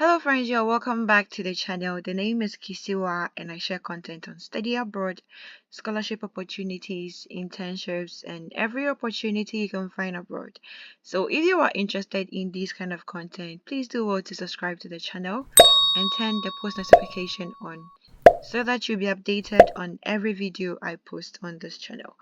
Hello friends, you're welcome back to the channel. The name is Kisiwa and I share content on study abroad, scholarship opportunities, internships, and every opportunity you can find abroad. So if you are interested in this kind of content, please do well to subscribe to the channel and turn the post notification on so that you'll be updated on every video I post on this channel.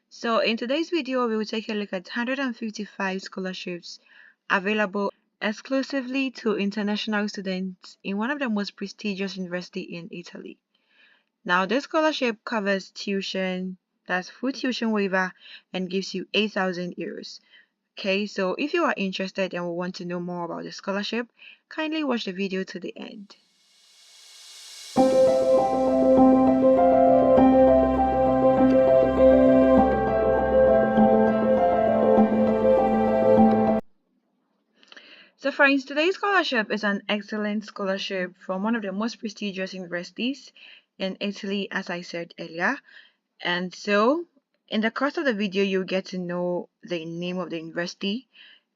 So in today's video, we will take a look at 155 scholarships available exclusively to international students in one of the most prestigious universities in Italy. Now, this scholarship covers tuition, that's full tuition waiver, and gives you 8,000 euros. Okay, so if you are interested and will want to know more about the scholarship, kindly watch the video to the end. So friends, today's scholarship is an excellent scholarship from one of the most prestigious universities in Italy, as I said earlier. And so in the course of the video, you'll get to know the name of the university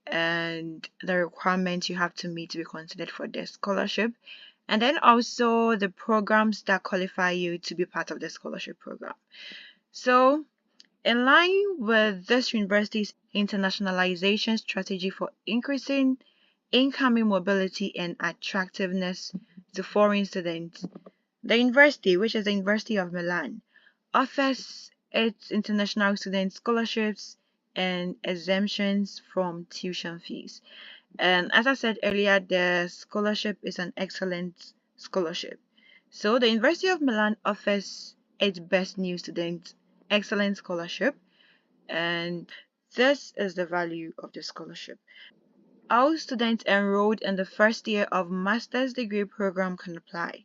and the requirements you have to meet to be considered for the scholarship, and then also the programs that qualify you to be part of the scholarship program. So in line with this university's internationalization strategy for increasing incoming mobility and attractiveness to foreign students, the university, which is the University of Milan, offers its international student scholarships and exemptions from tuition fees. And as I said earlier, the scholarship is an excellent scholarship. So the University of Milan offers its best new student excellent scholarship, and this is the value of the scholarship. All students enrolled in the first year of master's degree program can apply.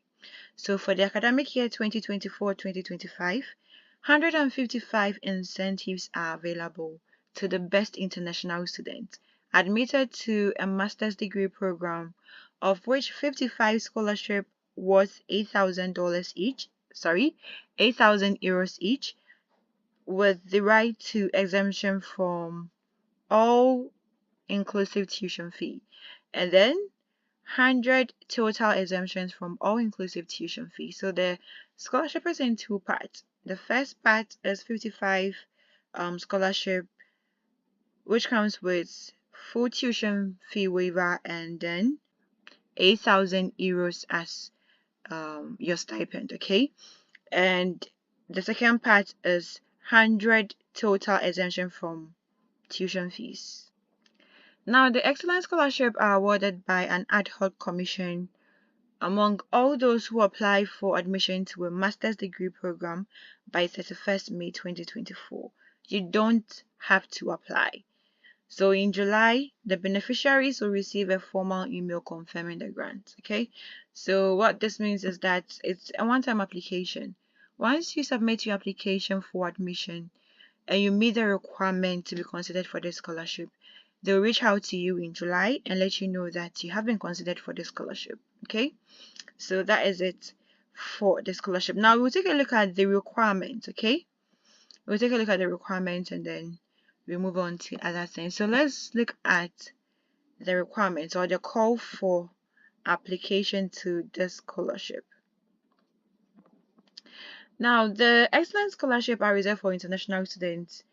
So for the academic year 2024-2025, 155 incentives are available to the best international students admitted to a master's degree program, of which 55 scholarship worth $8,000 each, 8,000 euros each, with the right to exemption from all inclusive tuition fee, and then 100 total exemptions from all inclusive tuition fee. So the scholarship is in two parts. The first part is 55 scholarship, which comes with full tuition fee waiver and then 8,000 euros as your stipend. Okay, and the second part is 100 total exemption from tuition fees. Now, the Excellence Scholarship are awarded by an ad hoc commission among all those who apply for admission to a master's degree program by 31st May 2024. You don't have to apply. So in July, the beneficiaries will receive a formal email confirming the grant. Okay, so what this means is that it's a one-time application. Once you submit your application for admission and you meet the requirement to be considered for this scholarship, they'll reach out to you in July and let you know that you have been considered for this scholarship. Okay, so that is it for the scholarship. Now we'll take a look at the requirements. Okay, we'll take a look at the requirements and then we move on to other things. So let's look at the requirements or the call for application to this scholarship. Now, the Excellent Scholarship are reserved for international students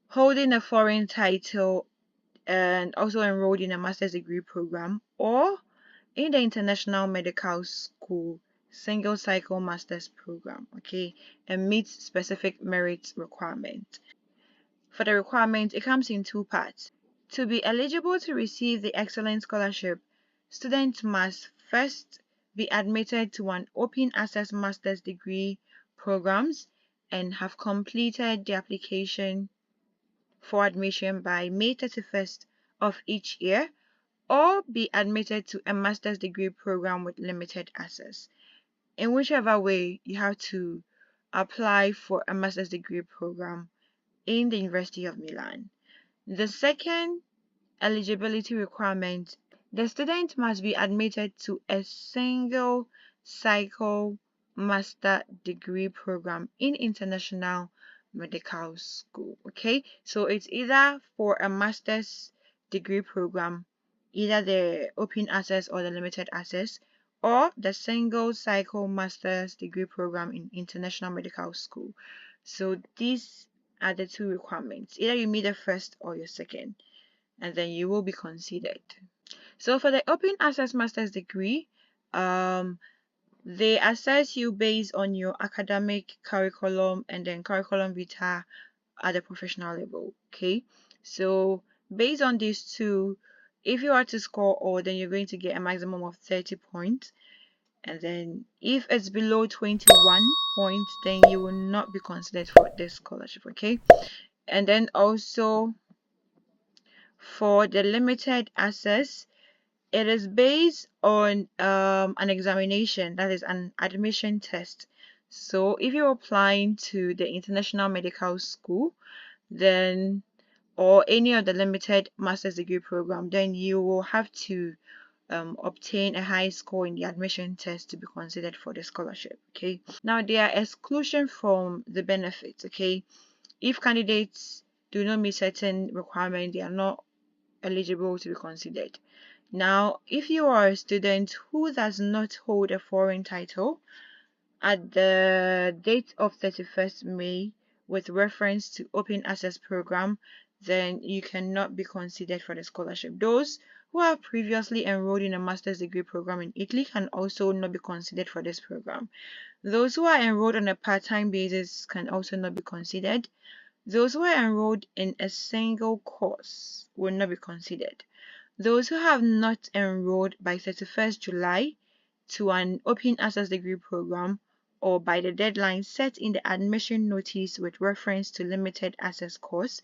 holding a foreign title and also enrolled in a master's degree program or in the International Medical School single cycle master's program, okay, and meets specific merit requirements. For the requirement, it comes in two parts. To be eligible to receive the Excellent Scholarship, students must first be admitted to an open access master's degree programs and have completed the application for admission by May 31st of each year, or be admitted to a master's degree program with limited access. In whichever way, you have to apply for a master's degree program in the University of Milan. The second eligibility requirement, the student must be admitted to a single cycle master degree program in international medical school. Okay, so it's either for a master's degree program either the open access or the limited access, or the single cycle master's degree program in international medical school. So these are the two requirements. Either you meet the first or your second, and then you will be considered. So for the open access master's degree, they assess you based on your academic curriculum and then curriculum vitae at the professional level. Okay, so based on these two, if you are to score all, then you're going to get a maximum of 30 points. And then if it's below 21 points, then you will not be considered for this scholarship. Okay, and then also for the limited access, it is based on an examination, that is an admission test. So if you're applying to the international medical school, then or any of the limited master's degree program, then you will have to obtain a high score in the admission test to be considered for the scholarship. Okay, now there are exclusion from the benefits. Okay, if candidates do not meet certain requirements, they are not eligible to be considered. Now, if you are a student who does not hold a foreign title at the date of 31st May with reference to open access program, then you cannot be considered for the scholarship. Those who have previously enrolled in a master's degree program in Italy can also not be considered for this program. Those who are enrolled on a part-time basis can also not be considered. Those who are enrolled in a single course will not be considered. Those who have not enrolled by 31st July to an open access degree program or by the deadline set in the admission notice with reference to limited access course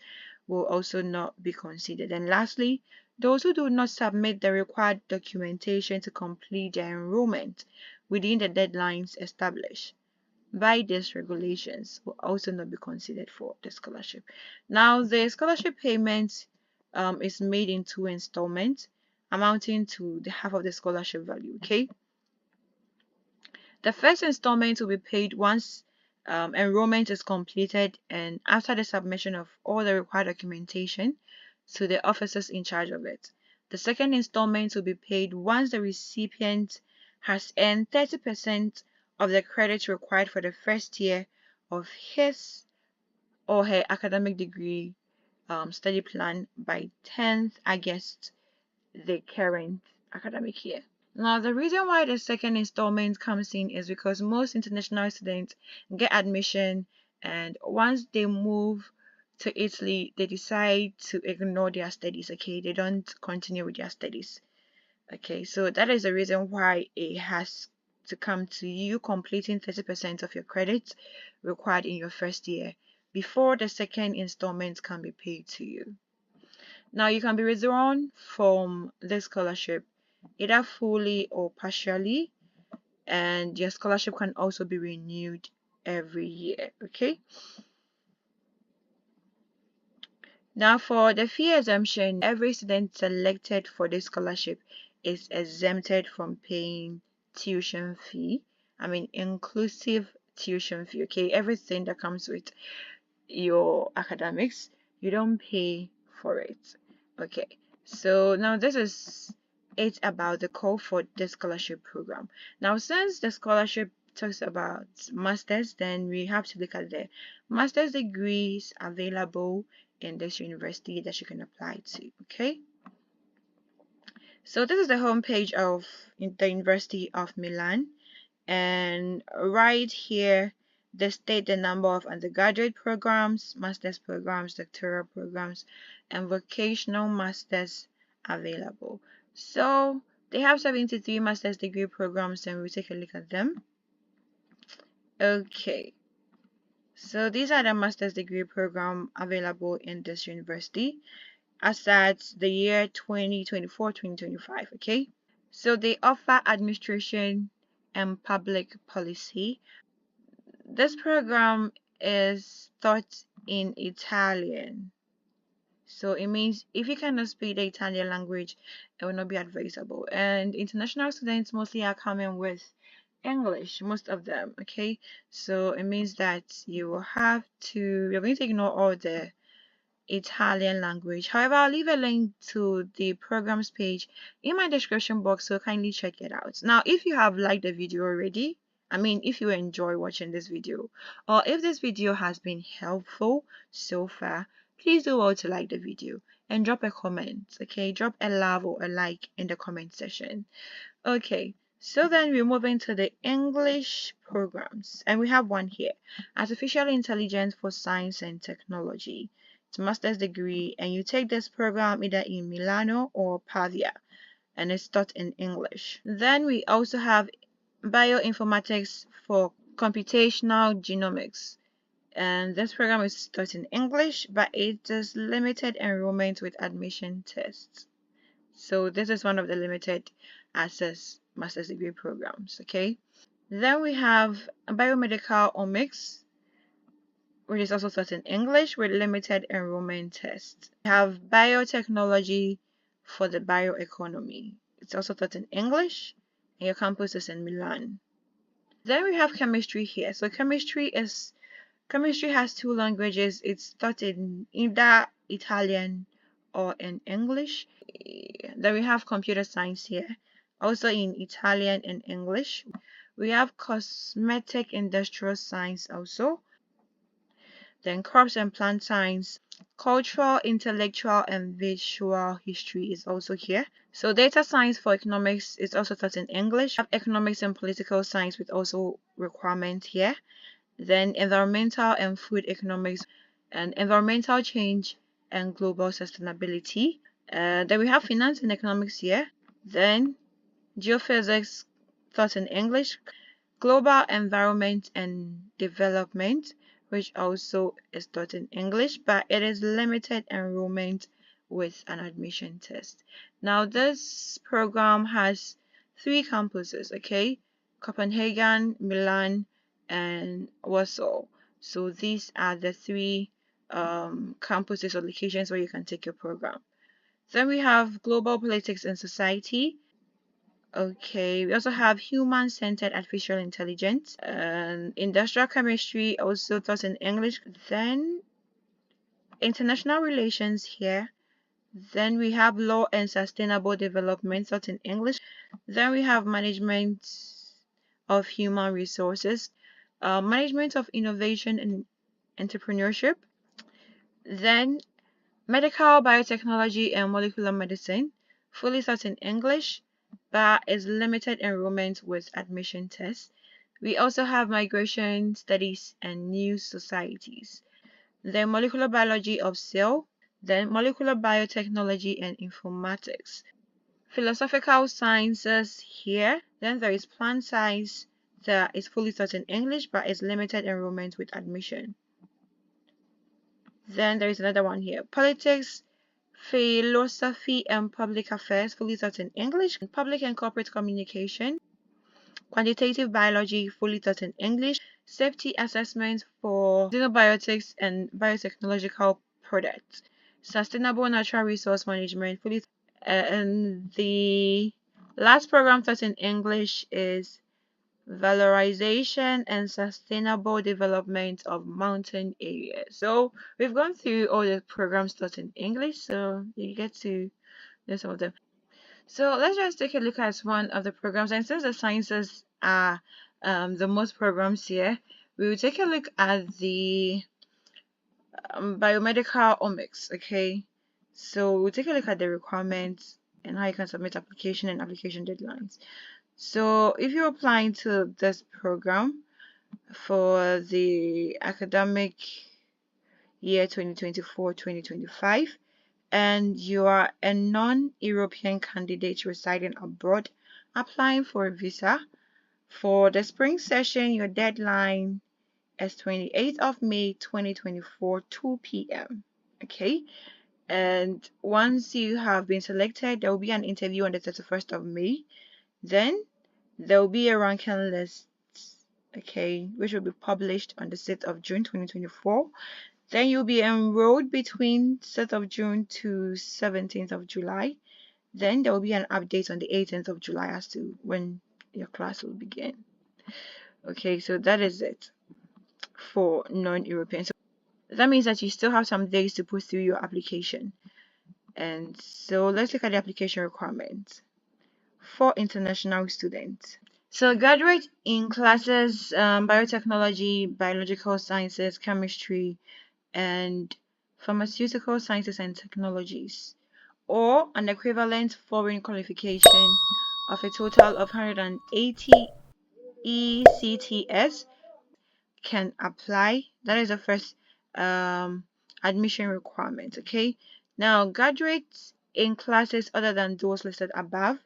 will also not be considered. And lastly, those who do not submit the required documentation to complete their enrollment within the deadlines established by these regulations will also not be considered for the scholarship. Now, the scholarship payment is made in 2 installments amounting to the half of the scholarship value. Okay, the first installment will be paid once enrollment is completed and after the submission of all the required documentation to the officers in charge of it. The second installment will be paid once the recipient has earned 30% of the credits required for the first year of his or her academic degree study plan by 10th August the current academic year. Now, the reason why the second installment comes in is because most international students get admission, and once they move to Italy, they decide to ignore their studies. Okay, they don't continue with their studies. Okay, so that is the reason why it has to come to you completing 30% of your credits required in your first year before the second installment can be paid to you. Now, you can be withdrawn from this scholarship either fully or partially, and your scholarship can also be renewed every year. Okay, now for the fee exemption, every student selected for this scholarship is exempted from paying tuition fee. I mean, inclusive tuition fee. Okay, everything that comes with your academics, you don't pay for it. Okay, so now this is it about the call for the scholarship program. Now, since the scholarship talks about masters, then we have to look at the master's degrees available in this university that you can apply to. Okay, so this is the homepage of the University of Milan, and right here they state the number of undergraduate programs, master's programs, doctoral programs, and vocational masters available. So they have 73 master's degree programs, and we'll take a look at them. Okay, so these are the master's degree program available in this university as at the year 2024-2025. Okay, so they offer administration and public policy. This program is taught in Italian. So it means if you cannot speak the Italian language, it will not be advisable. And international students mostly are coming with English, most of them. Okay, so it means that you're going to ignore all the Italian language. However, I'll leave a link to the programs page in my description box, so kindly check it out. Now, if you have liked the video already, I mean, if you enjoy watching this video, or if this video has been helpful so far, please do well to like the video and drop a comment. Okay, drop a love or a like in the comment section. Okay, so then we're moving to the English programs, and we have one here: Artificial Intelligence for Science and Technology. It's a master's degree, and you take this program either in Milano or Pavia, and it's taught in English. Then we also have Bioinformatics for Computational Genomics, and this program is taught in English, but it is limited enrollment with admission tests. So this is one of the limited access master's degree programs. Okay, then we have Biomedical Omics, which is also taught in English with limited enrollment tests. We have Biotechnology for the Bioeconomy. It's also taught in English, and your campus is in Milan. Then we have Chemistry here. So Chemistry has two languages. It's taught in either Italian or in English. Then we have Computer Science here, also in Italian and English. We have Cosmetic Industrial Science also. Then Crops and Plant Science. Cultural, Intellectual and Visual History is also here. So Data Science for Economics is also taught in English. We have Economics and Political Science with also requirement here. Then Environmental and Food Economics and Environmental Change and Global Sustainability. Then we have Finance and Economics here. Then Geophysics taught in English. Global Environment and Development, which also is taught in English, but it is limited enrollment with an admission test. Now this program has 3 campuses, okay? Copenhagen, Milan, and Warsaw. So these are the 3 campuses or locations where you can take your program. Then we have Global Politics and Society. Okay, we also have Human-Centered Artificial Intelligence and Industrial Chemistry, also taught in English. Then International Relations here. Then we have Law and Sustainable Development, taught in English. Then we have Management of Human Resources, Management of Innovation and Entrepreneurship. Then Medical Biotechnology and Molecular Medicine, fully taught in English, but is limited enrollment with admission tests. We also have Migration Studies and New Societies. Then Molecular Biology of Cell, then Molecular Biotechnology and Informatics. Philosophical Sciences here. Then there is Plant Science that is fully taught in English, but is limited enrollment with admission. Then there is another one here: Politics, Philosophy and Public Affairs, fully taught in English. Public and Corporate Communication. Quantitative Biology, fully taught in English. Safety Assessment for Xenobiotics and Biotechnological Products. Sustainable Natural Resource Management, fully and the last program taught in English is Valorization and Sustainable Development of Mountain Areas. So we've gone through all the programs taught in English, so you get to know some of them. So let's just take a look at one of the programs, and since the sciences are the most programs here, we will take a look at the Biomedical Omics. Okay, so we'll take a look at the requirements and how you can submit application and application deadlines. So if you're applying to this program for the academic year 2024-2025 and you are a non-European candidate residing abroad applying for a visa, for the spring session your deadline is 28th of May 2024, 2 p.m. okay, and once you have been selected, there will be an interview on the 31st of May. Then there will be a ranking list, okay, which will be published on the 6th of June 2024. Then you'll be enrolled between 6th of June to 17th of July. Then there will be an update on the 18th of July as to when your class will begin. Okay, so that is it for non-Europeans. That means that you still have some days to put through your application. And so let's look at the application requirements for international students. So graduate in classes biotechnology, biological sciences, chemistry, and pharmaceutical sciences and technologies, or an equivalent foreign qualification of a total of 180 ECTS can apply. That is the first admission requirement. Okay. Now, graduates in classes other than those listed above,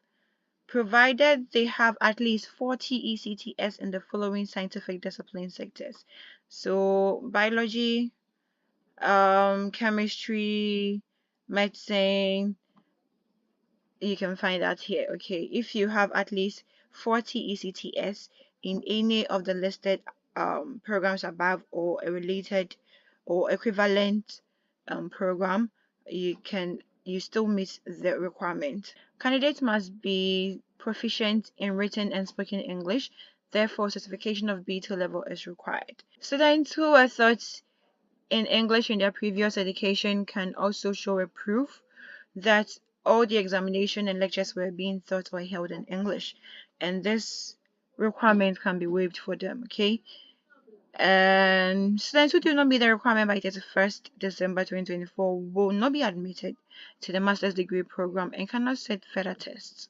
provided they have at least 40 ECTS in the following scientific discipline sectors. So, biology, chemistry, medicine, you can find that here. Okay, if you have at least 40 ECTS in any of the listed programs above, or a related or equivalent program, you still meet the requirement. Candidates must be proficient in written and spoken English. Therefore, certification of B2 level is required. Students who were taught in English in their previous education can also show a proof that all the examination and lectures were being taught or held in English, and this requirement can be waived for them. Okay, and students who do not meet the requirement by 31st December 2024 will not be admitted to the master's degree program and cannot sit further tests.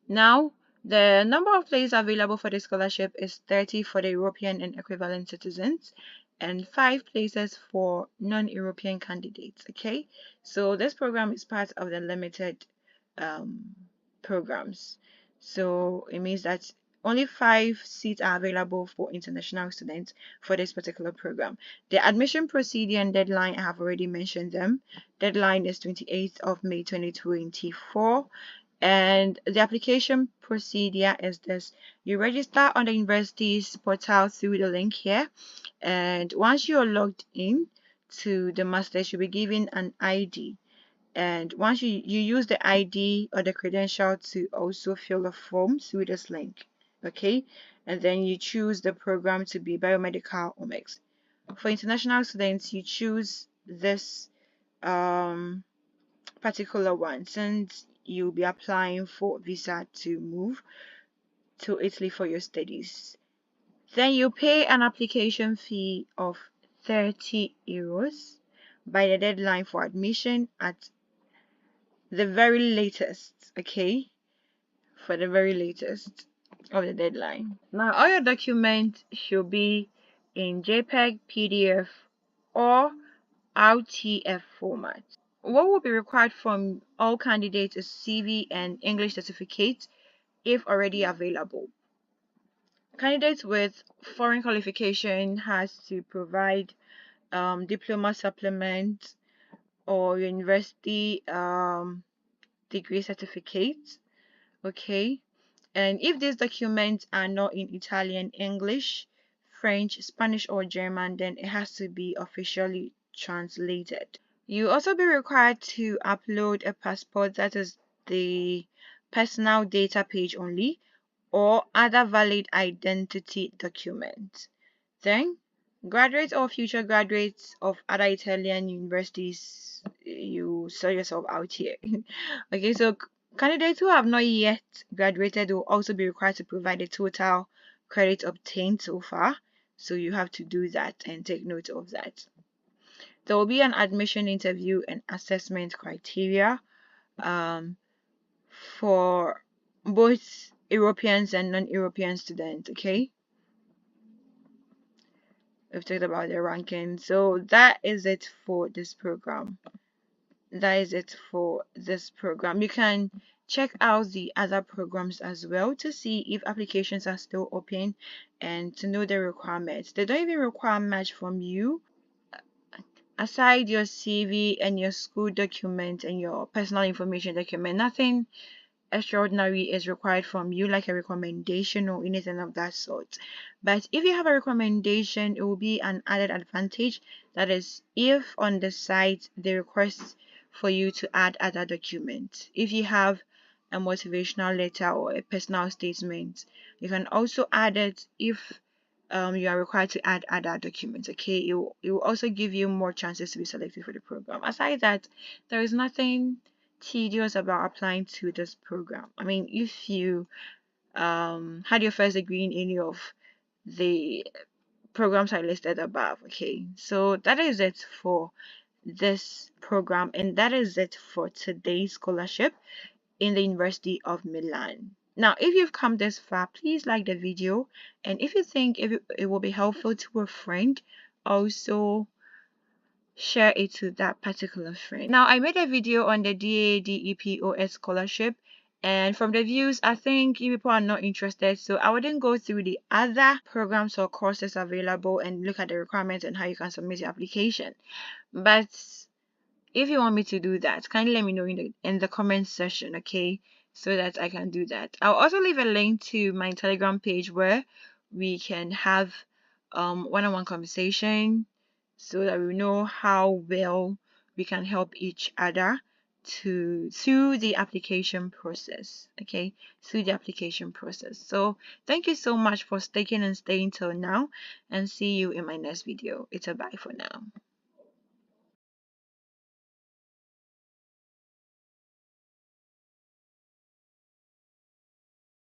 Now, the number of places available for the scholarship is 30 for the European and equivalent citizens, and 5 places for non-European candidates. Okay, so this program is part of the limited um, programs. So it means that only 5 seats are available for international students for this particular program. The admission procedure and deadline, I have already mentioned them. Deadline is 28th of May 2024. And the application procedure is this: you register on the university's portal through the link here, and once you're logged in to the masters, you'll be given an ID, and once you use the ID or the credential to also fill a form through this link. Okay, and then you choose the program to be biomedical or mixed. For international students, you choose this particular one, since you'll be applying for visa to move to Italy for your studies. Then you pay an application fee of 30 euros by the deadline for admission at the very latest. Okay, for the very latest of the deadline. Now all your documents should be in JPEG, PDF, or RTF format. What will be required from all candidates is CV and English certificate if already available. Candidates with foreign qualification has to provide diploma supplement or university degree certificate. Okay, and if these documents are not in Italian, English, French, Spanish, or German, then it has to be officially translated. You also be required to upload a passport, that is the personal data page only, or other valid identity document. Then, graduates or future graduates of other Italian universities, you sell yourself out here. Okay, so candidates who have not yet graduated will also be required to provide a total credit obtained so far. So you have to do that and take note of that. There will be an admission interview and assessment criteria um, for both Europeans and non-European students. Okay, we've talked about the ranking. So that is it for this program. That is it for this program. You can check out the other programs as well to see if applications are still open and to know the requirements. They don't even require much from you aside your CV and your school document and your personal information document. Nothing extraordinary is required from you, like a recommendation or anything of that sort. But if you have a recommendation, it will be an added advantage. That is, if on the site they request for you to add other documents, if you have a motivational letter or a personal statement, you can also add it if you are required to add other documents. Okay, it will also give you more chances to be selected for the program. Aside that, there is nothing tedious about applying to this program. I mean, if you had your first degree in any of the programs I listed above. Okay, so that is it for this program, and that is it for today's scholarship in the University of Milan. Now, if you've come this far, please like the video, and if you think it will be helpful to a friend, also share it to that particular friend. Now, I made a video on the DADEPOS scholarship, and from the views, I think you people are not interested, so I wouldn't go through the other programs or courses available and look at the requirements and how you can submit your application. But if you want me to do that, kindly let me know in the comment section, okay, so that I can do that. I'll also leave a link to my Telegram page where we can have one-on-one conversation so that we know how well we can help each other through the application process. Okay, through the application process. So thank you so much for sticking and staying till now, and see you in my next video. It's a bye for now.